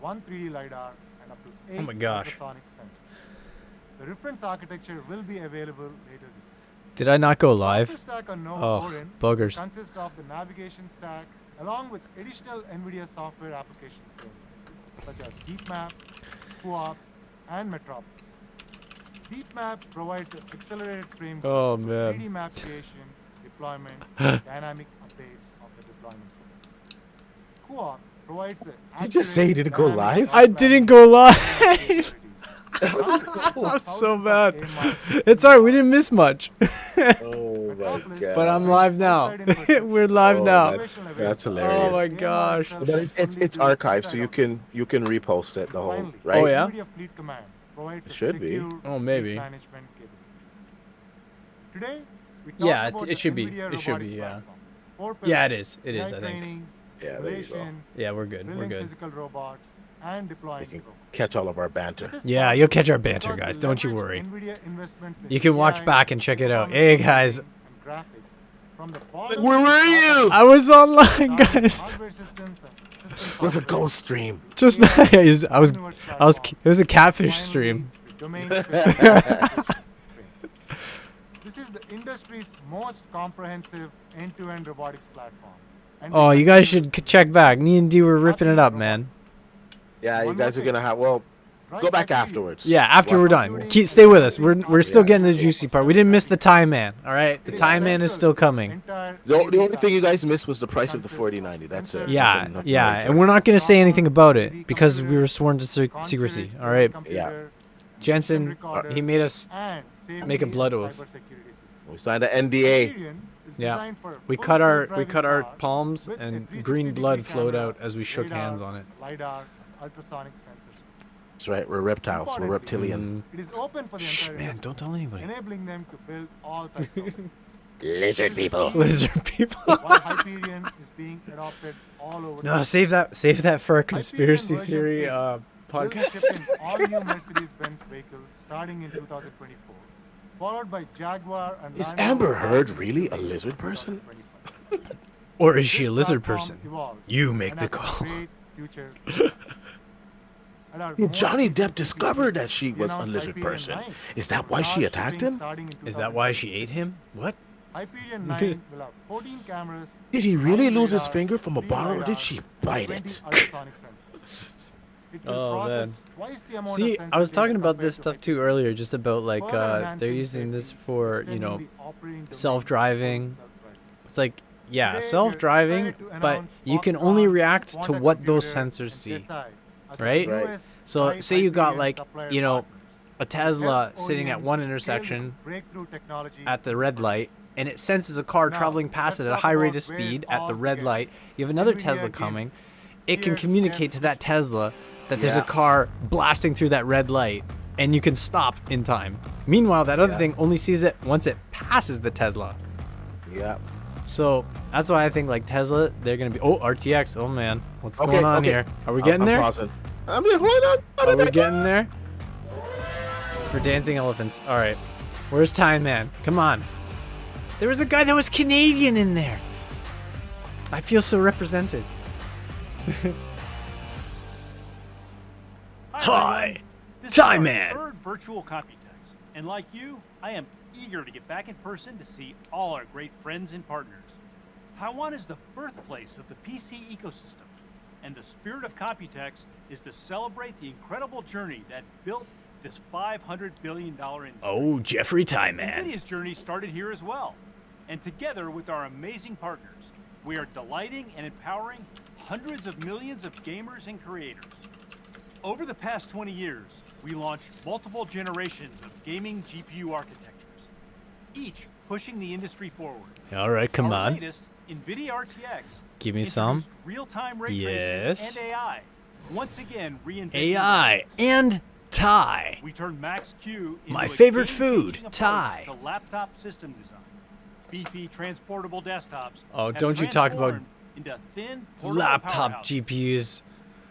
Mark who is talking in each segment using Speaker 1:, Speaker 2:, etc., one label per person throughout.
Speaker 1: one 3D LiDAR and up to 8
Speaker 2: Oh my gosh.
Speaker 1: ultrasonic sensors. The reference architecture will be available later this year.
Speaker 2: Did I not go
Speaker 1: The
Speaker 2: live?
Speaker 1: software stack on Node
Speaker 2: Oh,
Speaker 1: Orin
Speaker 2: buggers.
Speaker 1: consists of the navigation stack along with additional Nvidia software application frameworks such as Heatmap, Co-op, and Metropolis. Heatmap provides an accelerated framework
Speaker 2: Oh,
Speaker 1: for
Speaker 2: man.
Speaker 1: 3D map creation, deployment, and dynamic updates of the deployment space. Co-op provides the
Speaker 3: Did you just say you didn't go live?
Speaker 2: I didn't go live. I'm so bad. It's alright, we didn't miss much.
Speaker 3: Oh my god.
Speaker 2: But I'm live now. We're live now.
Speaker 3: That's hilarious.
Speaker 2: Oh my gosh.
Speaker 3: But it's archived, so you can repost it the whole, right?
Speaker 2: Oh yeah?
Speaker 1: It
Speaker 3: should be.
Speaker 2: Oh, maybe.
Speaker 1: Today,
Speaker 2: Yeah, it should be. It should be, yeah. Yeah, it is. It is, I think.
Speaker 3: Yeah, there you go.
Speaker 2: Yeah, we're good. We're good.
Speaker 1: Physical robots and deploying
Speaker 3: You can
Speaker 1: robots.
Speaker 3: catch all of our banter.
Speaker 2: Yeah, you'll catch our banter, guys. Don't you worry. You can watch back and check it out. Hey, guys.
Speaker 3: Where were you?
Speaker 2: I was online, guys.
Speaker 3: It was a ghost stream.
Speaker 2: Just it was a catfish stream.
Speaker 1: This is the industry's most comprehensive end-to-end robotics platform. And
Speaker 2: Oh, you guys should check back. Me and Dee were ripping it up, man.
Speaker 3: Yeah, you guys are gonna have. Well, go back afterwards.
Speaker 2: Yeah, after we're done. Stay with us. We're still getting the juicy part. We didn't miss the Time Man. All right, the Time Man is still coming.
Speaker 3: The only thing you guys missed was the price of the 4090. That's it.
Speaker 2: Yeah,
Speaker 3: Nothing
Speaker 2: yeah,
Speaker 3: major.
Speaker 2: and we're not gonna say anything about it because we were sworn to secrecy. All right,
Speaker 3: Yeah.
Speaker 2: Jensen, he made us make a blood oath.
Speaker 3: We signed an NDA.
Speaker 2: Yeah, we cut our palms and green blood flowed out as we shook hands on it.
Speaker 1: LiDAR, ultrasonic sensors.
Speaker 3: That's right. We're reptiles. We're reptilian.
Speaker 1: It is open for the
Speaker 2: Shh,
Speaker 1: entire
Speaker 2: man,
Speaker 1: industry,
Speaker 2: don't tell anybody.
Speaker 1: enabling them to build all types of things.
Speaker 3: Lizard people.
Speaker 2: Lizard people.
Speaker 1: While Hyperion is being adopted all over
Speaker 2: No,
Speaker 1: the
Speaker 2: save that for a conspiracy theory
Speaker 1: will
Speaker 2: podcast.
Speaker 1: ship in all new Mercedes-Benz vehicles starting in 2024, followed by Jaguar and
Speaker 3: Is
Speaker 1: Land
Speaker 3: Amber
Speaker 1: Rover
Speaker 3: Heard
Speaker 1: cars
Speaker 3: really a
Speaker 1: in
Speaker 3: lizard person?
Speaker 1: 2025.
Speaker 2: Or is she a
Speaker 1: This
Speaker 2: lizard
Speaker 1: platform
Speaker 2: person?
Speaker 1: evolves
Speaker 2: You make
Speaker 1: and
Speaker 2: the
Speaker 1: has a
Speaker 2: call.
Speaker 1: great future. At our most
Speaker 3: Johnny
Speaker 1: recent
Speaker 3: Depp discovered that she
Speaker 1: we
Speaker 3: was a
Speaker 1: announced
Speaker 3: lizard
Speaker 1: Hyperion
Speaker 3: person.
Speaker 1: 9,
Speaker 3: Is that why
Speaker 1: with
Speaker 3: she
Speaker 1: cars
Speaker 3: attacked
Speaker 1: shipping
Speaker 3: him?
Speaker 1: starting in
Speaker 2: Is that why she ate
Speaker 1: 2026.
Speaker 2: him? What?
Speaker 1: Hyperion 9 will have 14 cameras.
Speaker 3: Did he really
Speaker 1: 9
Speaker 3: lose his
Speaker 1: radars,
Speaker 3: finger from a
Speaker 1: 3
Speaker 3: bottle, or did
Speaker 1: lidars,
Speaker 3: she
Speaker 1: and
Speaker 3: bite
Speaker 1: 20
Speaker 3: it?
Speaker 1: ultrasonic sensors. It will
Speaker 2: Oh,
Speaker 1: process twice the amount of
Speaker 2: See,
Speaker 1: sensor
Speaker 2: I was
Speaker 1: data
Speaker 2: talking about
Speaker 1: compared
Speaker 2: this
Speaker 1: to
Speaker 2: stuff
Speaker 1: Hyperion.
Speaker 2: too earlier, just about like
Speaker 1: Further
Speaker 2: they're
Speaker 1: enhancing
Speaker 2: using this
Speaker 1: safety,
Speaker 2: for
Speaker 1: extending the operating domain
Speaker 2: self-driving.
Speaker 1: for self-driving.
Speaker 2: It's like yeah,
Speaker 1: Today, we're
Speaker 2: self-driving,
Speaker 1: excited to
Speaker 2: but
Speaker 1: announce
Speaker 2: you can only
Speaker 1: Foxconn,
Speaker 2: react to
Speaker 1: Quanta
Speaker 2: what those
Speaker 1: Computer,
Speaker 2: sensors
Speaker 1: and
Speaker 2: see.
Speaker 1: Desai as the
Speaker 2: right?
Speaker 3: Right.
Speaker 1: newest
Speaker 2: So
Speaker 1: five
Speaker 2: say you got
Speaker 1: Hyperion
Speaker 2: like
Speaker 1: supplier
Speaker 2: you know
Speaker 1: partners.
Speaker 2: a Tesla
Speaker 1: Help
Speaker 2: sitting at
Speaker 1: OEMs
Speaker 2: one
Speaker 1: scale this
Speaker 2: intersection
Speaker 1: breakthrough technology
Speaker 2: at the red light, and it senses a car
Speaker 1: Now,
Speaker 2: traveling past it
Speaker 1: let's
Speaker 2: at a
Speaker 1: talk
Speaker 2: high rate
Speaker 1: about
Speaker 2: of
Speaker 1: where
Speaker 2: speed
Speaker 1: it
Speaker 2: at the
Speaker 1: all
Speaker 2: red
Speaker 1: began.
Speaker 2: light. You have another
Speaker 1: Nvidia
Speaker 2: Tesla
Speaker 1: Keynote.
Speaker 2: coming. It can
Speaker 1: Here's
Speaker 2: communicate to that Tesla that there's a
Speaker 3: Yeah.
Speaker 2: car blasting through that red light, and you can stop in time. Meanwhile, that other
Speaker 3: Yeah.
Speaker 2: thing only sees it once it passes the Tesla.
Speaker 3: Yeah.
Speaker 2: So that's why I think like Tesla, they're gonna be RTX. Oh man, what's
Speaker 3: Okay,
Speaker 2: going on
Speaker 3: okay.
Speaker 2: here? Are we getting
Speaker 3: I'm
Speaker 2: there?
Speaker 3: pausing. I mean, why not?
Speaker 2: Are we getting there? It's for dancing elephants. All right, where's Time Man? Come on. There was a guy that was Canadian in there. I feel so represented. Hi,
Speaker 4: everyone. This
Speaker 2: Time
Speaker 4: is our
Speaker 2: Man.
Speaker 4: third virtual Computex, and like you, I am eager to get back in person to see all our great friends and partners. Taiwan is the birthplace of the PC ecosystem, and the spirit of Computex is to celebrate the incredible journey that built this $500 billion industry.
Speaker 2: Oh, Jeffrey Time Man.
Speaker 4: Nvidia's journey started here as well, and together with our amazing partners, we are delighting and empowering hundreds of millions of gamers and creators. Over the past 20 years, we launched multiple generations of gaming GPU architectures, each pushing the industry forward.
Speaker 2: All right, come
Speaker 4: Our
Speaker 2: on.
Speaker 4: latest, Nvidia Rtx,
Speaker 2: Give me some.
Speaker 4: introduced real-time ray
Speaker 2: Yes.
Speaker 4: tracing and AI, once again reinventing
Speaker 2: AI
Speaker 4: graphics.
Speaker 2: and Thai.
Speaker 4: We turned Max-Q into
Speaker 2: My
Speaker 4: a
Speaker 2: favorite
Speaker 4: game-changing
Speaker 2: food,
Speaker 4: approach
Speaker 2: Thai.
Speaker 4: to laptop system design. Beefy transportable desktops.
Speaker 2: Oh,
Speaker 4: have
Speaker 2: don't you talk about
Speaker 4: transformed into thin portable
Speaker 2: Laptop
Speaker 4: powerhouses.
Speaker 2: GPUs.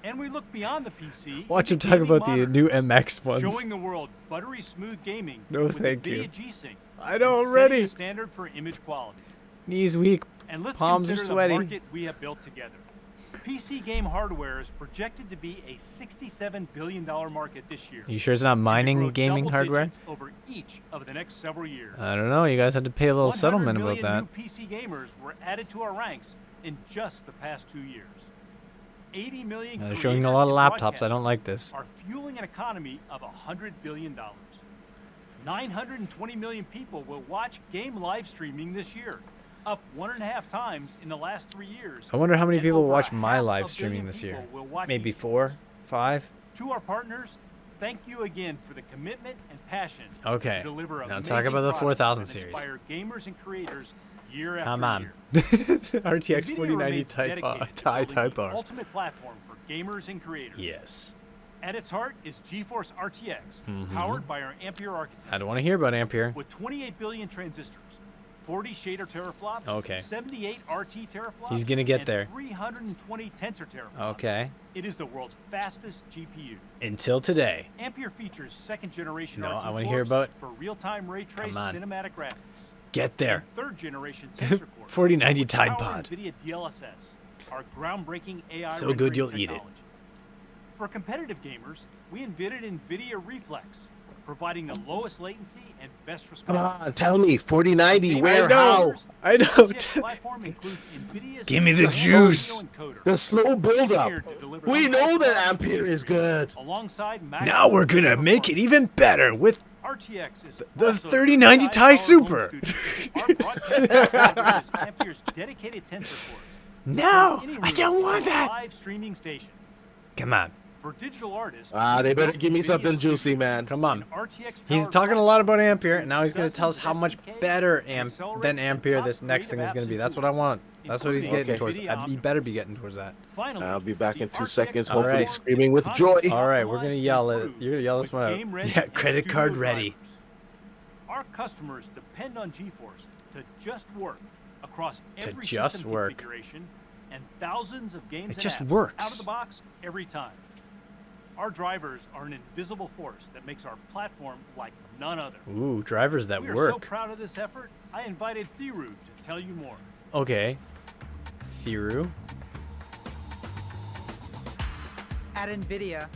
Speaker 4: And we look beyond the PC.
Speaker 2: Watch him
Speaker 4: into
Speaker 2: talk
Speaker 4: gaming
Speaker 2: about the
Speaker 4: monitors,
Speaker 2: new MX ones.
Speaker 4: showing the world buttery smooth gaming.
Speaker 2: No,
Speaker 4: with
Speaker 2: thank
Speaker 4: NVIDIA
Speaker 2: you.
Speaker 4: G-Sync,
Speaker 2: I know
Speaker 4: and
Speaker 2: already.
Speaker 4: setting the standard for image quality.
Speaker 2: Knees weak.
Speaker 4: And let's
Speaker 2: Palms are
Speaker 4: consider
Speaker 2: sweaty.
Speaker 4: the market we have built together. PC game hardware is projected to be a $67 billion market this year.
Speaker 2: You sure it's not
Speaker 4: and to
Speaker 2: mining
Speaker 4: grow
Speaker 2: gaming
Speaker 4: double
Speaker 2: hardware?
Speaker 4: digits over each of the next several years.
Speaker 2: I don't know. You guys had to pay a little
Speaker 4: 100
Speaker 2: settlement about
Speaker 4: million
Speaker 2: that.
Speaker 4: new PC gamers were added to our ranks in just the past 2 years. 80 million
Speaker 2: They're showing a lot of
Speaker 4: creators and
Speaker 2: laptops. I don't like this.
Speaker 4: are fueling an economy of $100 billion. 920 million people will watch game live streaming this year, up 1.5 times in the last 3 years.
Speaker 2: I wonder how many
Speaker 4: and
Speaker 2: people
Speaker 4: over
Speaker 2: watch
Speaker 4: 500
Speaker 2: my live
Speaker 4: million
Speaker 2: streaming this year.
Speaker 4: people will watch
Speaker 2: Maybe
Speaker 4: esports.
Speaker 2: 4, 5.
Speaker 4: To our partners, thank you again for the commitment and passion
Speaker 2: Okay.
Speaker 4: to deliver
Speaker 2: Now
Speaker 4: amazing
Speaker 2: talk about the
Speaker 4: products
Speaker 2: 4000
Speaker 4: that
Speaker 2: series.
Speaker 4: inspire gamers and creators year after
Speaker 2: Come on.
Speaker 4: year.
Speaker 2: RTX
Speaker 4: Nvidia
Speaker 2: 4090
Speaker 4: remains
Speaker 2: Type
Speaker 4: dedicated
Speaker 2: R.
Speaker 4: to
Speaker 2: Type
Speaker 4: building the
Speaker 2: R.
Speaker 4: ultimate platform for gamers and creators.
Speaker 2: Yes.
Speaker 4: At its heart is Geforce Rtx,
Speaker 2: Mhm.
Speaker 4: powered by our Ampere architecture.
Speaker 2: I don't want to hear about Ampere.
Speaker 4: With 28 billion transistors, 40 shader teraflops,
Speaker 2: Okay.
Speaker 4: 78 RT teraflops,
Speaker 2: He's gonna get
Speaker 4: and
Speaker 2: there.
Speaker 4: 320 tensor teraflops.
Speaker 2: Okay.
Speaker 4: It is the world's fastest GPU.
Speaker 2: Until today.
Speaker 4: Ampere features second generation
Speaker 2: No,
Speaker 4: RT
Speaker 2: I wanna hear
Speaker 4: cores
Speaker 2: about-
Speaker 4: for real-time ray trace
Speaker 2: Come on.
Speaker 4: cinematic graphics.
Speaker 2: Get there.
Speaker 4: And third generation tensor cores.
Speaker 2: 4090
Speaker 4: with
Speaker 2: Tide
Speaker 4: power
Speaker 2: Pod.
Speaker 4: Nvidia DLSS, our groundbreaking AI
Speaker 2: So good
Speaker 4: rendering
Speaker 2: you'll eat it.
Speaker 4: technology. For competitive gamers, we invented Nvidia Reflex, providing the lowest latency and best
Speaker 3: Come
Speaker 4: response.
Speaker 3: on, tell me, 4090,
Speaker 4: Gamers
Speaker 3: where,
Speaker 4: and
Speaker 3: how?
Speaker 4: creators,
Speaker 2: I
Speaker 4: the
Speaker 2: don't.
Speaker 4: RTX platform includes Nvidia's
Speaker 2: Give me the
Speaker 4: advanced
Speaker 2: juice.
Speaker 4: video encoder,
Speaker 3: The slow build-up.
Speaker 4: engineered to deliver
Speaker 3: We know
Speaker 4: unmatched
Speaker 3: that
Speaker 4: performance
Speaker 3: Ampere is good.
Speaker 4: Alongside
Speaker 2: Now we're gonna make it even better with
Speaker 4: RTX is
Speaker 2: the
Speaker 4: also
Speaker 2: 3090
Speaker 4: AI
Speaker 2: Ti
Speaker 4: powered
Speaker 2: Super.
Speaker 4: home studio. Our broadcast platform uses Ampere's dedicated tensor cores.
Speaker 2: No,
Speaker 4: Any
Speaker 2: I
Speaker 4: room
Speaker 2: don't
Speaker 4: is
Speaker 2: want
Speaker 4: a
Speaker 2: that.
Speaker 4: Live streaming station.
Speaker 2: Come on.
Speaker 4: For digital artists,
Speaker 3: They better
Speaker 4: we
Speaker 3: give me
Speaker 4: built
Speaker 3: something
Speaker 4: NVIDIA
Speaker 3: juicy, man.
Speaker 2: Come on.
Speaker 4: An RTX
Speaker 2: He's
Speaker 4: powered
Speaker 2: talking a lot about
Speaker 4: platform
Speaker 2: Ampere, and now he's going to
Speaker 4: dozens
Speaker 2: tell us
Speaker 4: of
Speaker 2: how much
Speaker 4: SDKs
Speaker 2: better
Speaker 4: and
Speaker 2: than
Speaker 4: accelerates the
Speaker 2: Ampere
Speaker 4: top
Speaker 2: this next thing is
Speaker 4: creative
Speaker 2: going to be.
Speaker 4: apps
Speaker 2: That's
Speaker 4: and
Speaker 2: what I
Speaker 4: tools,
Speaker 2: want. That's what he's
Speaker 4: including
Speaker 2: getting towards.
Speaker 4: NVIDIA
Speaker 2: He better be getting towards that.
Speaker 4: Finally,
Speaker 3: I'll be back in
Speaker 4: the
Speaker 3: 2
Speaker 4: RTX
Speaker 3: seconds,
Speaker 2: All
Speaker 3: hopefully
Speaker 2: right.
Speaker 3: screaming with
Speaker 4: is
Speaker 3: joy.
Speaker 4: constantly
Speaker 2: All right, we're going to
Speaker 4: optimized
Speaker 2: yell
Speaker 4: and
Speaker 2: it.
Speaker 4: improved
Speaker 2: You're going to yell this
Speaker 4: with
Speaker 2: one out.
Speaker 4: game-ready
Speaker 2: Yeah,
Speaker 4: and
Speaker 2: credit
Speaker 4: studio
Speaker 2: card ready.
Speaker 4: drivers. Our customers depend on Geforce to just work across
Speaker 2: To
Speaker 4: every
Speaker 2: just
Speaker 4: system
Speaker 2: work.
Speaker 4: configuration and thousands of games
Speaker 2: It
Speaker 4: and
Speaker 2: just
Speaker 4: apps
Speaker 2: works.
Speaker 4: out of the box every time. Our drivers are an invisible force that makes our platform like none other.
Speaker 2: Ooh, drivers that
Speaker 4: We are so
Speaker 2: work.
Speaker 4: proud of this effort, I invited Thiru to tell you more.
Speaker 2: Okay. Thiru.
Speaker 5: At Nvidia,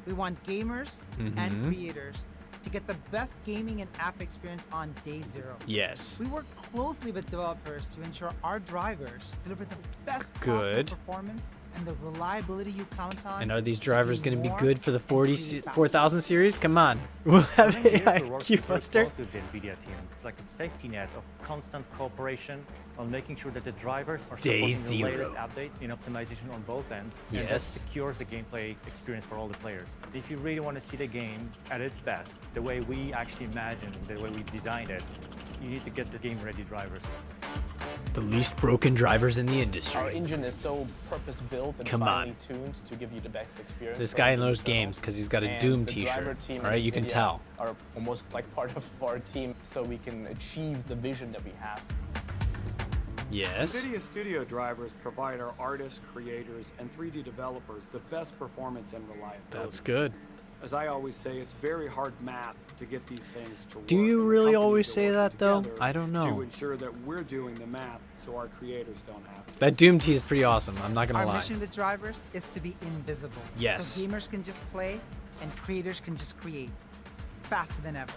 Speaker 5: we want gamers and creators to get the best gaming and app experience on day zero.
Speaker 2: Yes.
Speaker 5: We work closely with developers to ensure our drivers deliver the best
Speaker 2: Good.
Speaker 5: possible performance and the reliability you count on.
Speaker 2: And are these drivers going to be
Speaker 5: more
Speaker 2: good for the
Speaker 5: and
Speaker 2: 4000 series? Come on. We'll have AI Q Buster.
Speaker 6: With the Nvidia team. It's like a safety net of constant cooperation on making sure that the drivers are
Speaker 2: Day
Speaker 6: supporting the
Speaker 2: zero.
Speaker 6: latest update in optimization on both ends. And that
Speaker 2: Yes.
Speaker 6: secures the gameplay experience for all the players. If you really want to see the game at its best, the way we actually imagined, the way we designed it, you need to get the game-ready drivers.
Speaker 2: The least broken drivers in the
Speaker 7: Our
Speaker 2: industry.
Speaker 7: engine is so purpose-built and
Speaker 2: Come
Speaker 7: finely
Speaker 2: on.
Speaker 7: tuned to give you the best experience.
Speaker 2: This
Speaker 7: for
Speaker 2: guy
Speaker 7: every
Speaker 2: knows
Speaker 7: user.
Speaker 2: games because he's got a
Speaker 7: And
Speaker 2: Doom
Speaker 7: the driver
Speaker 2: t-shirt.
Speaker 7: team
Speaker 2: All right,
Speaker 7: and
Speaker 2: you can
Speaker 7: NVIDIA
Speaker 2: tell.
Speaker 7: Are almost like part of our team, so we can achieve the vision that we have.
Speaker 2: Yes.
Speaker 8: NVIDIA Studio drivers provide our artists, creators, and 3D developers the best performance and reliability.
Speaker 2: That's good.
Speaker 8: As I always say, it's very hard math to get these things to work.
Speaker 2: Do you
Speaker 8: and the
Speaker 2: really
Speaker 8: companies
Speaker 2: always
Speaker 8: are
Speaker 2: say
Speaker 8: working
Speaker 2: that, though?
Speaker 8: together
Speaker 2: I don't know.
Speaker 8: To ensure that we're doing the math so our creators don't have to.
Speaker 2: That Doom tee is pretty awesome. I'm not going
Speaker 5: Our
Speaker 2: to lie.
Speaker 5: mission with drivers is to be invisible.
Speaker 2: Yes.
Speaker 5: So gamers can just play and creators can just create faster than ever.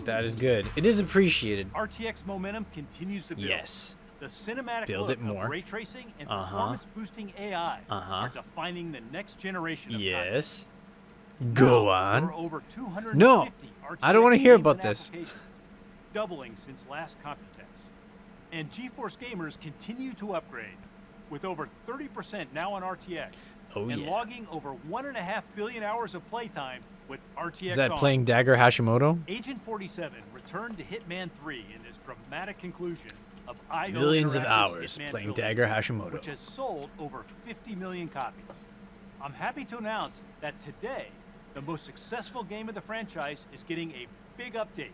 Speaker 2: That is good. It is appreciated.
Speaker 4: RTX momentum continues to build.
Speaker 2: Yes.
Speaker 4: The cinematic
Speaker 2: Build
Speaker 4: look
Speaker 2: it more.
Speaker 4: of ray tracing and
Speaker 2: Uh-huh.
Speaker 4: performance-boosting AI
Speaker 2: Uh-huh.
Speaker 4: are defining the next generation of content.
Speaker 2: Yes. Go
Speaker 4: Now,
Speaker 2: on.
Speaker 4: there are over 250
Speaker 2: No,
Speaker 4: RTX
Speaker 2: I don't wanna hear
Speaker 4: games
Speaker 2: about
Speaker 4: and
Speaker 2: this.
Speaker 4: applications, doubling since last Computex. And GeForce gamers continue to upgrade, with over 30% now on RTX,
Speaker 2: Oh,
Speaker 4: and
Speaker 2: yeah.
Speaker 4: logging over 1.5 billion hours of playtime with RTX
Speaker 2: Is that
Speaker 4: on.
Speaker 2: playing Dagger Hashimoto?
Speaker 4: Agent 47 returned to Hitman 3 in this dramatic conclusion of IO
Speaker 2: Millions of
Speaker 4: Interactive's
Speaker 2: hours
Speaker 4: Hitman
Speaker 2: playing
Speaker 4: trilogy,
Speaker 2: Dagger Hashimoto.
Speaker 4: which has sold over 50 million copies. I'm happy to announce that today, the most successful game of the franchise is getting a big update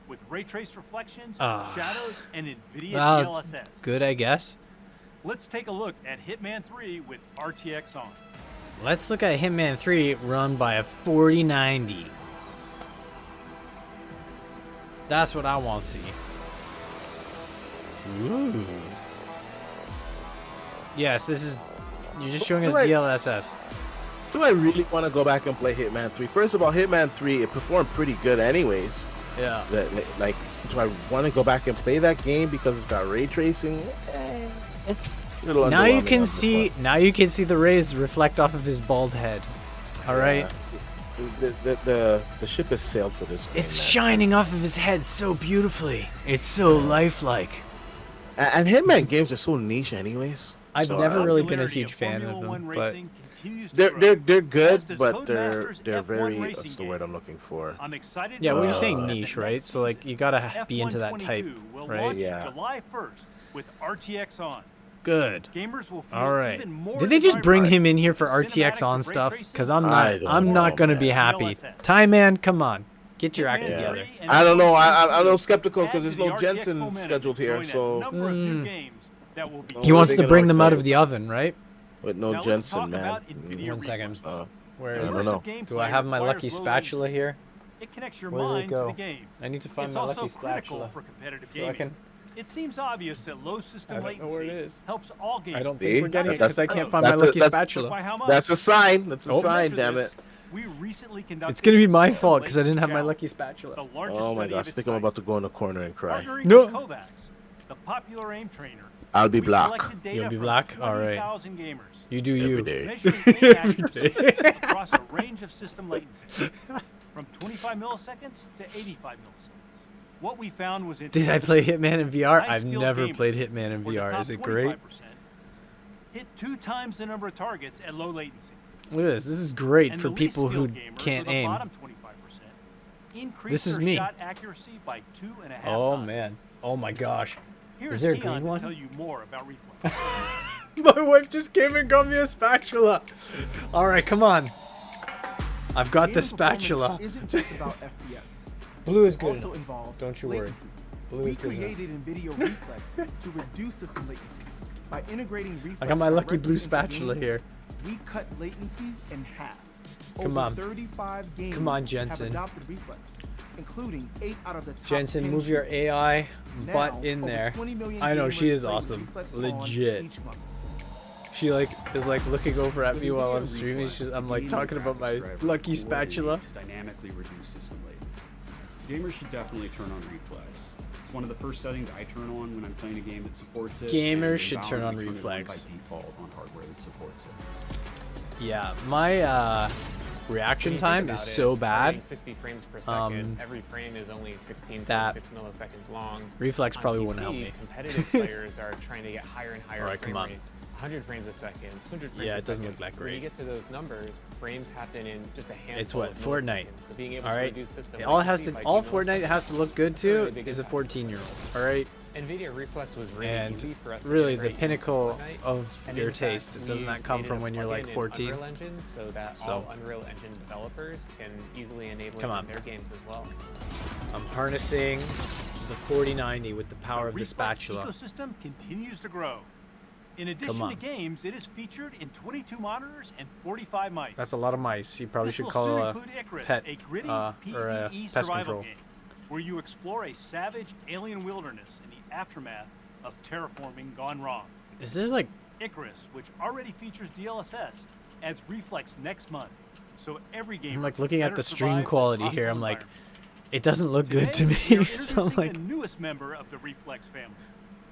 Speaker 4: with ray trace reflections, shadows, and NVIDIA DLSS.
Speaker 2: Good, I guess.
Speaker 4: Let's take a look at Hitman 3 with RTX on.
Speaker 2: Let's look at Hitman 3 run by a 4090. That's what I want to see. Ooh. Yes, this is You're just showing us
Speaker 3: Like-
Speaker 2: DLSS.
Speaker 3: Do I really want to go back and play Hitman 3? First of all, Hitman 3, it performed pretty good anyways.
Speaker 2: Yeah.
Speaker 3: Like, do I want to go back and play that game because it's got ray tracing?
Speaker 2: Now you can see. Now you can see the rays reflect off of his bald head. All right.
Speaker 3: The ship has sailed for this game,
Speaker 2: It's
Speaker 3: man.
Speaker 2: shining off of his head so beautifully. It's so lifelike.
Speaker 3: And Hitman games are so niche anyways.
Speaker 2: I've
Speaker 3: So,
Speaker 2: never really been a
Speaker 4: Popularity
Speaker 2: huge
Speaker 4: of
Speaker 2: fan
Speaker 4: Formula
Speaker 2: of
Speaker 4: One
Speaker 2: them, but
Speaker 4: racing continues to
Speaker 3: They're
Speaker 4: grow,
Speaker 3: good,
Speaker 4: as does
Speaker 3: but they're
Speaker 4: Codemasters
Speaker 3: very.
Speaker 4: F1 racing
Speaker 3: What's the word
Speaker 4: game.
Speaker 3: I'm looking for?
Speaker 4: I'm excited.
Speaker 2: yeah,
Speaker 4: to
Speaker 2: well, you're
Speaker 4: announce
Speaker 2: saying
Speaker 4: that the
Speaker 2: niche,
Speaker 4: next
Speaker 2: right? So like
Speaker 4: season,
Speaker 2: you gotta be into that type,
Speaker 4: F122 will
Speaker 2: right?
Speaker 4: launch
Speaker 3: Yeah.
Speaker 4: July 1st with RTX on.
Speaker 2: Good.
Speaker 4: Gamers will feel
Speaker 2: All right.
Speaker 4: even more
Speaker 2: Did they just bring
Speaker 4: desirable
Speaker 2: him in here for
Speaker 4: with
Speaker 2: RTX
Speaker 4: cinematics
Speaker 2: on
Speaker 4: and ray
Speaker 2: stuff?
Speaker 4: tracing.
Speaker 2: Because I'm
Speaker 3: I
Speaker 2: not.
Speaker 3: don't
Speaker 2: I'm not
Speaker 3: know,
Speaker 2: gonna
Speaker 3: man.
Speaker 2: be happy.
Speaker 4: DLSS.
Speaker 2: Time man, come on, get your act
Speaker 4: Hitman
Speaker 2: together.
Speaker 4: 3 and
Speaker 3: I don't know. I'm a
Speaker 4: F122
Speaker 3: little skeptical because
Speaker 4: add
Speaker 3: there's
Speaker 4: to the
Speaker 3: no
Speaker 4: RTX
Speaker 3: Jensen
Speaker 4: momentum,
Speaker 3: scheduled here,
Speaker 4: join a
Speaker 3: so
Speaker 4: number of new games that will be
Speaker 2: He wants to
Speaker 3: thinking
Speaker 2: bring them out
Speaker 3: RTX.
Speaker 2: of the oven, right?
Speaker 3: with no
Speaker 4: Now let's
Speaker 3: Jensen,
Speaker 4: talk
Speaker 3: man.
Speaker 4: about Nvidia
Speaker 2: One second.
Speaker 4: Reflex.
Speaker 2: Where
Speaker 3: I
Speaker 2: is
Speaker 3: don't
Speaker 2: it?
Speaker 3: know.
Speaker 2: Do I have my lucky
Speaker 4: Requires low
Speaker 2: spatula
Speaker 4: latency.
Speaker 2: here?
Speaker 4: It connects your
Speaker 2: Where did it
Speaker 4: mind to
Speaker 2: go?
Speaker 4: the game.
Speaker 2: I need to find
Speaker 4: It's
Speaker 2: my
Speaker 4: also
Speaker 2: lucky
Speaker 4: critical
Speaker 2: spatula.
Speaker 4: for competitive
Speaker 2: So I
Speaker 4: gaming.
Speaker 2: can.
Speaker 4: It seems obvious that low system
Speaker 2: I don't know
Speaker 4: latency
Speaker 2: where it is.
Speaker 4: helps all gamers.
Speaker 2: I don't
Speaker 3: See?
Speaker 2: think we're getting it
Speaker 3: That's-
Speaker 2: because I can't find my
Speaker 3: that's a-
Speaker 2: lucky
Speaker 3: that's-
Speaker 4: By
Speaker 2: spatula.
Speaker 4: how much?
Speaker 3: That's a sign. That's a
Speaker 2: Oh.
Speaker 3: sign.
Speaker 4: To
Speaker 3: Damn
Speaker 4: measure
Speaker 3: it.
Speaker 4: this, we recently conducted
Speaker 2: It's gonna be
Speaker 4: the
Speaker 2: my
Speaker 4: system
Speaker 2: fault because I didn't have
Speaker 4: latency
Speaker 2: my
Speaker 4: challenge,
Speaker 2: lucky spatula.
Speaker 4: the largest
Speaker 3: Oh my
Speaker 4: study of
Speaker 3: gosh! I
Speaker 4: its
Speaker 3: think I'm
Speaker 4: type.
Speaker 3: about to go in the corner and cry.
Speaker 4: Partnering
Speaker 2: No.
Speaker 4: with Kovacs, the popular aim trainer.
Speaker 3: I'll be
Speaker 4: we
Speaker 3: black.
Speaker 4: collected data
Speaker 2: You'll be
Speaker 4: from
Speaker 2: black? All right.
Speaker 4: 20,000 gamers.
Speaker 2: You do
Speaker 3: Every
Speaker 2: you.
Speaker 3: day.
Speaker 4: Measuring aim accuracy across a range of system latency, from 25 milliseconds to 85 milliseconds. What we found was
Speaker 2: Did I play Hitman in VR? I've
Speaker 4: High-skilled
Speaker 2: never
Speaker 4: gamers,
Speaker 2: played Hitman in
Speaker 4: or the
Speaker 2: VR.
Speaker 4: top
Speaker 2: Is it great?
Speaker 4: 25%, hit 2 times the number of targets at low latency.
Speaker 2: Look at this. This is great
Speaker 4: And
Speaker 2: for
Speaker 4: the
Speaker 2: people who
Speaker 4: least skilled gamers,
Speaker 2: can't
Speaker 4: or the
Speaker 2: aim.
Speaker 4: bottom 25%, increased
Speaker 2: This is
Speaker 4: their
Speaker 2: me.
Speaker 4: shot accuracy by 2.5
Speaker 2: Oh
Speaker 4: times.
Speaker 2: man. Oh my gosh.
Speaker 4: Here's
Speaker 2: Is there a
Speaker 4: Keon
Speaker 2: green
Speaker 4: to
Speaker 2: one?
Speaker 4: tell you more about reflex.
Speaker 2: My wife just came and got me a spatula. All right, come on. I've got the
Speaker 9: Gaming
Speaker 2: spatula.
Speaker 9: performance isn't just about FPS.
Speaker 2: Blue is
Speaker 9: It
Speaker 2: good.
Speaker 9: also involves
Speaker 2: Don't you worry.
Speaker 9: latency.
Speaker 2: Blue
Speaker 9: We
Speaker 2: is good enough.
Speaker 9: created Nvidia Reflex to reduce system latency. By integrating Reflex
Speaker 2: I got my lucky
Speaker 9: directly
Speaker 2: blue
Speaker 9: into
Speaker 2: spatula
Speaker 9: games,
Speaker 2: here.
Speaker 9: we cut latency in half.
Speaker 2: Come
Speaker 9: Over
Speaker 2: on.
Speaker 9: 35 games
Speaker 2: Come on,
Speaker 9: have
Speaker 2: Jensen.
Speaker 9: adopted Reflex, including 8 out of the top
Speaker 2: Jensen,
Speaker 9: 10
Speaker 2: move your
Speaker 9: shooters.
Speaker 2: AI
Speaker 9: Now,
Speaker 2: butt in
Speaker 9: over
Speaker 2: there.
Speaker 9: 20 million
Speaker 2: I know she
Speaker 9: gamers
Speaker 2: is
Speaker 9: play
Speaker 2: awesome.
Speaker 9: Reflex on
Speaker 2: Legit.
Speaker 9: each month.
Speaker 2: She like is like looking over at
Speaker 10: With
Speaker 2: me while
Speaker 10: NVIDIA
Speaker 2: I'm streaming.
Speaker 10: Reflex,
Speaker 2: I'm
Speaker 10: the
Speaker 2: like
Speaker 10: gaming
Speaker 2: talking about my
Speaker 10: graphics driver
Speaker 2: lucky
Speaker 10: coordinates
Speaker 2: spatula.
Speaker 10: to dynamically reduce system latency. Gamers should definitely turn on Reflex. It's one of the first settings I turn on when I'm playing a game that supports it.
Speaker 2: Gamers
Speaker 10: and
Speaker 2: should turn on
Speaker 10: invalidly it
Speaker 2: Reflex.
Speaker 10: by default on hardware that supports it.
Speaker 2: Yeah, my reaction time is so bad.
Speaker 11: 60 frames per second. Every frame is only 16.6 milliseconds long.
Speaker 2: Reflex
Speaker 11: On
Speaker 2: probably
Speaker 11: PC,
Speaker 2: wouldn't help me.
Speaker 11: Competitive players are trying to get higher and higher
Speaker 2: Alright,
Speaker 11: frame
Speaker 2: come on.
Speaker 11: rates. 100 frames a second, 200 frames
Speaker 2: Yeah,
Speaker 11: a
Speaker 2: it doesn't
Speaker 11: second.
Speaker 2: look that
Speaker 11: When you
Speaker 2: great.
Speaker 11: get to those numbers, frames happen in just a handful
Speaker 2: It's what,
Speaker 11: of
Speaker 2: Fortnite.
Speaker 11: milliseconds. So being able
Speaker 2: All
Speaker 11: to
Speaker 2: right.
Speaker 11: reduce system
Speaker 2: All it has
Speaker 11: latency
Speaker 2: to,
Speaker 11: by
Speaker 2: all
Speaker 11: 2
Speaker 2: Fortnite
Speaker 11: milliseconds
Speaker 2: has to look good
Speaker 11: is a really
Speaker 2: to
Speaker 11: big
Speaker 2: is a
Speaker 11: impact.
Speaker 2: 14-year-old. All right.
Speaker 11: Nvidia Reflex was really
Speaker 2: And
Speaker 11: easy for us to
Speaker 2: really the
Speaker 11: integrate into
Speaker 2: pinnacle
Speaker 11: Fortnite.
Speaker 2: of
Speaker 11: And
Speaker 2: your
Speaker 11: in fact,
Speaker 2: taste. Doesn't
Speaker 11: we
Speaker 2: that come
Speaker 11: made
Speaker 2: from
Speaker 11: a
Speaker 2: when you're like
Speaker 11: plugin in
Speaker 2: 14?
Speaker 11: Unreal Engine so that
Speaker 2: So-
Speaker 11: all Unreal Engine developers can easily enable
Speaker 2: Come
Speaker 11: it
Speaker 2: on.
Speaker 11: in their games as well.
Speaker 2: I'm harnessing the 4090 with the power of the
Speaker 4: Reflex
Speaker 2: spatula.
Speaker 4: ecosystem continues to grow. In addition to
Speaker 2: on.
Speaker 4: games, it is featured in 22 monitors and 45 mice.
Speaker 2: That's a lot of mice. You probably
Speaker 4: This
Speaker 2: should
Speaker 4: will
Speaker 2: call
Speaker 4: soon
Speaker 2: a
Speaker 4: include Icarus,
Speaker 2: pet
Speaker 4: a gritty
Speaker 2: or a
Speaker 4: PvE
Speaker 2: pest
Speaker 4: survival
Speaker 2: control.
Speaker 4: game where you explore a savage alien wilderness in the aftermath of terraforming gone wrong.
Speaker 2: Is there like
Speaker 4: Icarus, which already features DLSS, adds Reflex next month, so every game.
Speaker 2: I'm like looking at the stream quality here. I'm like, it doesn't look good to
Speaker 4: We are
Speaker 2: me. So I'm
Speaker 4: introducing
Speaker 2: like,
Speaker 4: the newest member of the Reflex family,